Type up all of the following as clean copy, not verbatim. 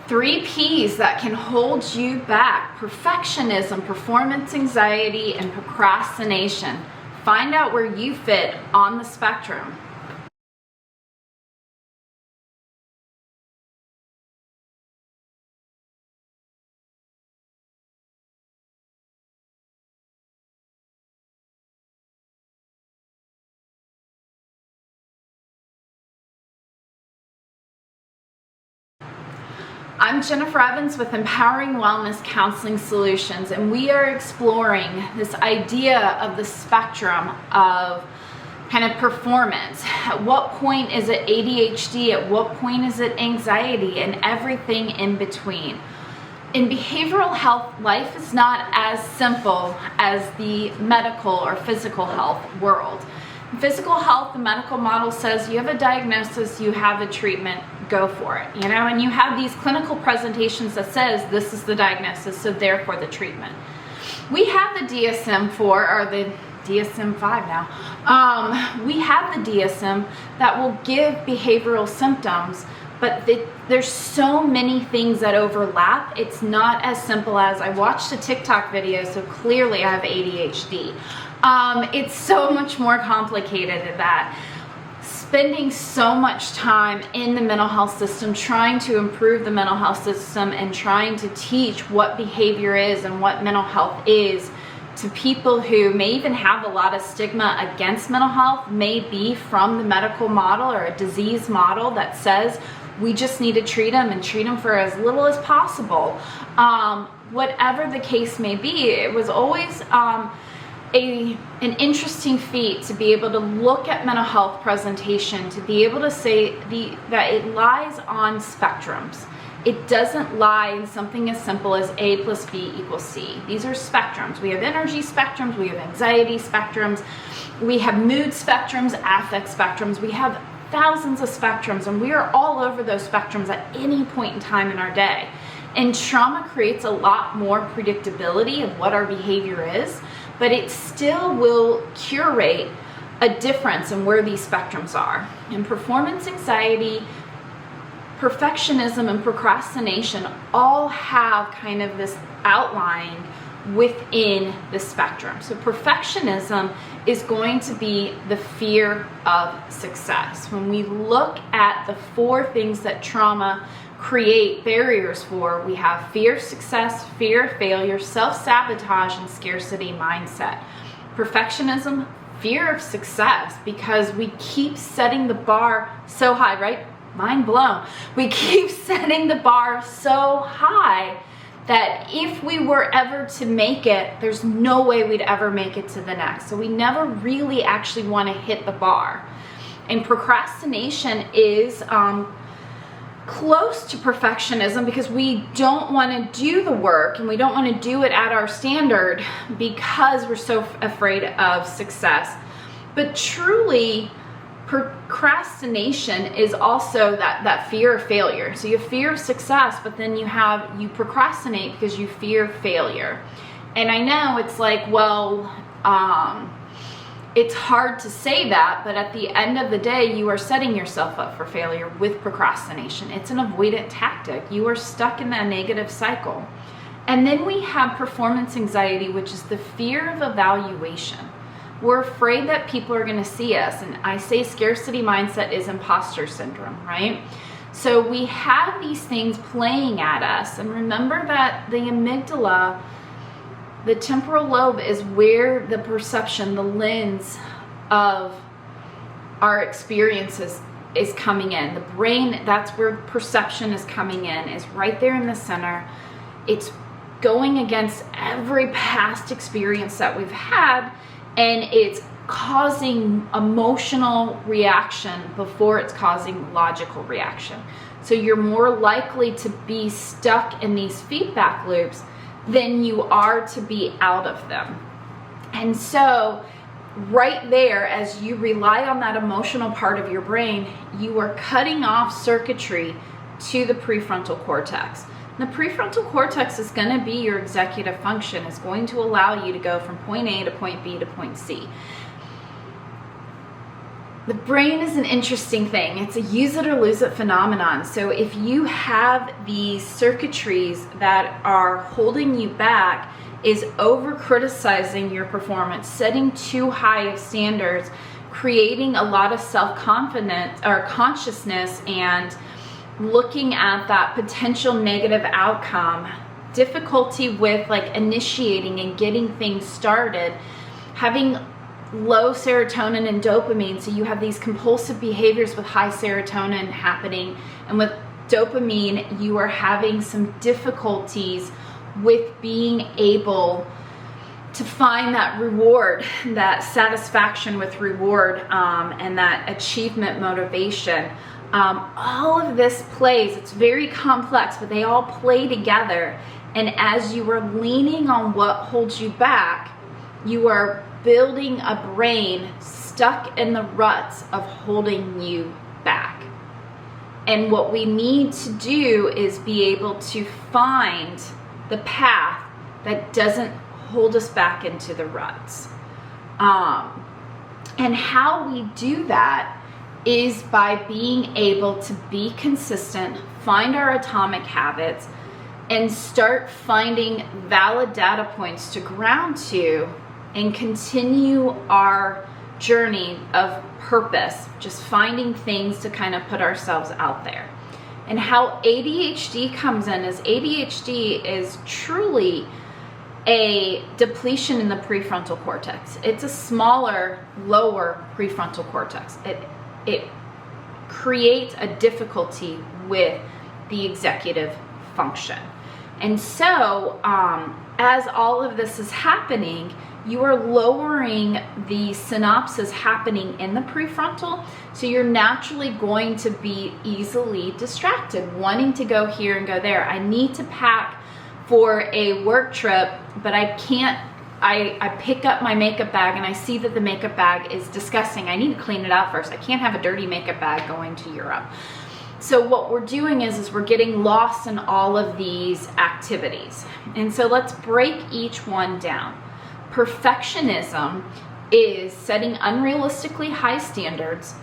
3 P's that can hold you back: perfectionism, performance anxiety, and procrastination. Find out where you fit on the spectrum. I'm Jennifer Evans with Empowering Wellness Counseling Solutions, and we are exploring this idea of the spectrum of kind of performance. At what point is it ADHD? At what point is it anxiety? And everything in between. In behavioral health, life is not as simple as the medical or physical health world. In physical health, the medical model says you have a diagnosis, you have a treatment, go for it, and you have these clinical presentations that says this is the diagnosis, so therefore the treatment. We have the DSM-4, or the DSM-5 now. We have the DSM that will give behavioral symptoms, but there's so many things that overlap. It's not as simple as, I watched a TikTok video, so clearly I have ADHD. It's so much more complicated than that. Spending so much time in the mental health system, trying to improve the mental health system and trying to teach what behavior is and what mental health is to people who may even have a lot of stigma against mental health, may be from the medical model or a disease model that says we just need to treat them and treat them for as little as possible. Whatever the case may be, it was always an interesting feat to be able to look at mental health presentation, to be able to say that it lies on spectrums. It doesn't lie in something as simple as A plus B equals C. These are spectrums. We have energy spectrums, we have anxiety spectrums, we have mood spectrums, affect spectrums. We have thousands of spectrums, and we are all over those spectrums at any point in time in our day. And trauma creates a lot more predictability of what our behavior is, but it still will curate a difference in where these spectrums are. And performance anxiety, perfectionism, and procrastination all have kind of this outline within the spectrum. So perfectionism is going to be the fear of success. When we look at the 4 things that trauma create barriers for, we have fear of success, fear of failure, self-sabotage, and scarcity mindset. Perfectionism, fear of success, because we keep setting the bar so high, right? Mind blown. We keep setting the bar so high that if we were ever to make it, there's no way we'd ever make it to the next. So we never really actually want to hit the bar. And procrastination is close to perfectionism, because we don't want to do the work and we don't want to do it at our standard because we're so afraid of success. But truly, procrastination is also that fear of failure. So you have fear of success, but then you procrastinate because you fear failure. And I know it's like, well, it's hard to say that, but at the end of the day, you are setting yourself up for failure with procrastination. It's an avoidant tactic. You are stuck in that negative cycle. And then we have performance anxiety, which is the fear of evaluation. We're afraid that people are going to see us. And I say scarcity mindset is imposter syndrome, right? So we have these things playing at us. And remember that the amygdala, the temporal lobe, is where the perception, the lens of our experiences is coming in. The brain, that's where perception is coming in, is right there in the center. It's going against every past experience that we've had, and it's causing emotional reaction before it's causing logical reaction. So you're more likely to be stuck in these feedback loops than you are to be out of them. And so right there, as you rely on that emotional part of your brain, you are cutting off circuitry to the prefrontal cortex. The prefrontal cortex is going to be your executive function. It's going to allow you to go from point A to point B to point C. The brain is an interesting thing. It's a use it or lose it phenomenon. So if you have these circuitries that are holding you back, is over criticizing your performance, setting too high of standards, creating a lot of self-confidence or consciousness, and looking at that potential negative outcome, difficulty with like initiating and getting things started, having low serotonin and dopamine, so you have these compulsive behaviors with high serotonin happening, and with dopamine you are having some difficulties with being able to find that reward, that satisfaction with reward, and that achievement motivation. All of this plays, it's very complex, but they all play together, and as you are leaning on what holds you back, you are building a brain stuck in the ruts of holding you back. And what we need to do is be able to find the path that doesn't hold us back into the ruts. And how we do that is by being able to be consistent, find our atomic habits, and start finding valid data points to ground to, and continue our journey of purpose, just finding things to kind of put ourselves out there. And how ADHD comes in is ADHD is truly a depletion in the prefrontal cortex. It's a smaller, lower prefrontal cortex. It creates a difficulty with the executive function. And so as all of this is happening, you are lowering the synapses happening in the prefrontal, so you're naturally going to be easily distracted, wanting to go here and go there. I need to pack for a work trip, but I can't. I pick up my makeup bag and I see that the makeup bag is disgusting. I need to clean it out first. I can't have a dirty makeup bag going to Europe. So what we're doing is we're getting lost in all of these activities. And so let's break each one down. Perfectionism is setting unrealistically high standards,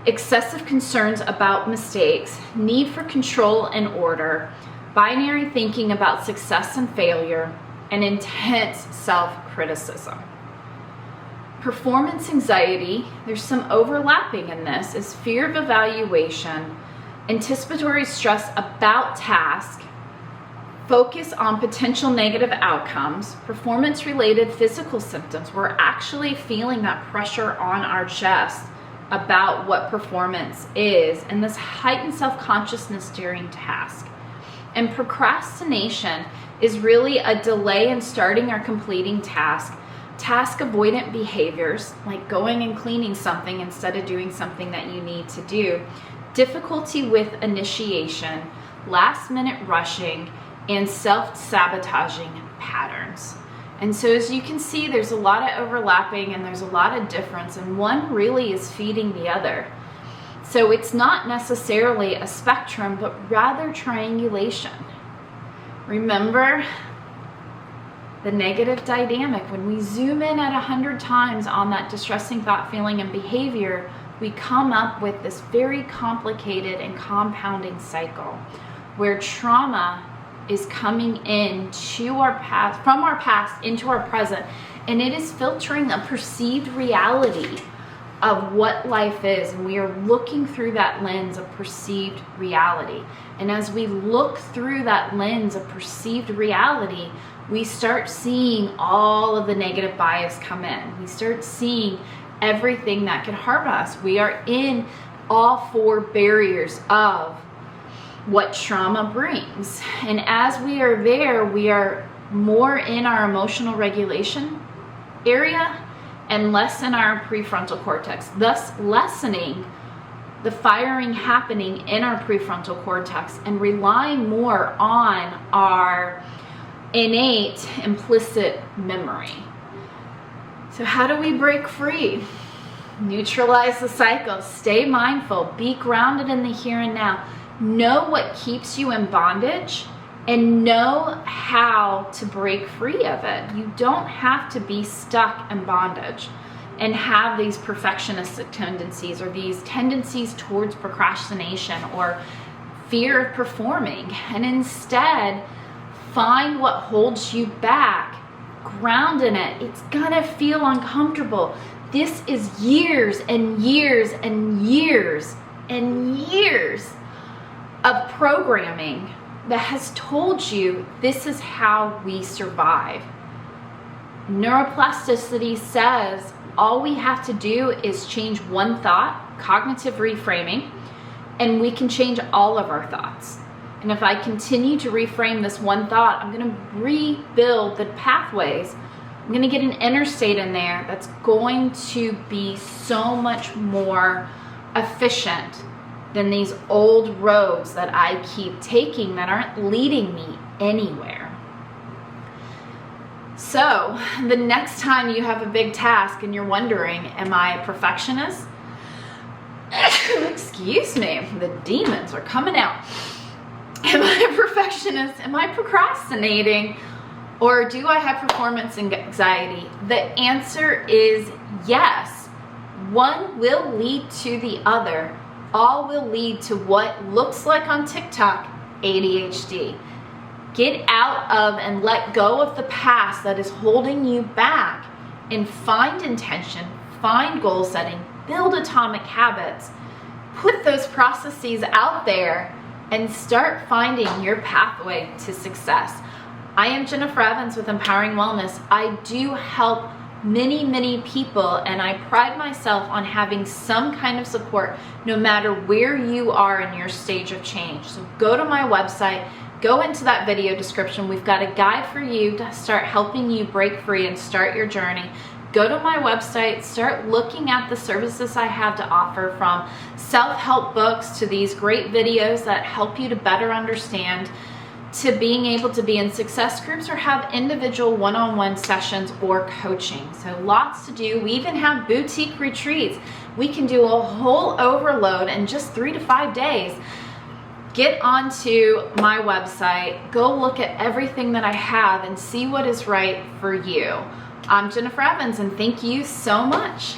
excessive concerns about mistakes, need for control and order, binary thinking about success and failure, and intense self-criticism. Performance anxiety, there's some overlapping in this, is fear of evaluation, anticipatory stress about task, focus on potential negative outcomes, performance-related physical symptoms. We're actually feeling that pressure on our chest about what performance is, and this heightened self-consciousness during task. And procrastination is really a delay in starting or completing task avoidant behaviors, like going and cleaning something instead of doing something that you need to do, difficulty with initiation, last-minute rushing, and self-sabotaging patterns. And so as you can see, there's a lot of overlapping and there's a lot of difference, and one really is feeding the other. So it's not necessarily a spectrum, but rather triangulation. Remember the negative dynamic. When we zoom in at 100 times on that distressing thought, feeling, and behavior, we come up with this very complicated and compounding cycle where trauma is coming in to our past, from our past into our present, and it is filtering a perceived reality of what life is, and we are looking through that lens of perceived reality. And as we look through that lens of perceived reality, we start seeing all of the negative bias come in. We start seeing everything that can harm us. We are in all four barriers of what trauma brings. And as we are there, we are more in our emotional regulation area and less in our prefrontal cortex, thus lessening the firing happening in our prefrontal cortex and relying more on our innate implicit memory. So how do we break free? Neutralize the cycle, stay mindful, be grounded in the here and now. Know what keeps you in bondage and know how to break free of it. You don't have to be stuck in bondage. and have these perfectionistic tendencies or these tendencies towards procrastination or fear of performing, and instead find what holds you back, ground in it. It's gonna feel uncomfortable. This is years and years and years and years of programming that has told you this is how we survive. Neuroplasticity says all we have to do is change one thought, cognitive reframing, and we can change all of our thoughts. And if I continue to reframe this one thought, I'm going to rebuild the pathways. I'm going to get an interstate in there that's going to be so much more efficient than these old roads that I keep taking that aren't leading me anywhere. So the next time you have a big task and you're wondering, am I a perfectionist? Excuse me, the demons are coming out. Am I a perfectionist? Am I procrastinating? Or do I have performance anxiety? The answer is yes. One will lead to the other. All will lead to what looks like on TikTok, ADHD. Get out of and let go of the past that is holding you back and find intention, find goal setting, build atomic habits, put those processes out there and start finding your pathway to success. I am Jennifer Evans with Empowering Wellness. I do help many people, and I pride myself on having some kind of support no matter where you are in your stage of change. So go to my website, go into that video description. We've got a guide for you to start helping you break free and start your journey. Go to my website, start looking at the services I have to offer, from self-help books to these great videos that help you to better understand, to being able to be in success groups or have individual one-on-one sessions or coaching. So lots to do. We even have boutique retreats. We can do a whole overload in just 3 to 5 days. Get onto my website, go look at everything that I have and see what is right for you. I'm Jennifer Evans, and thank you so much.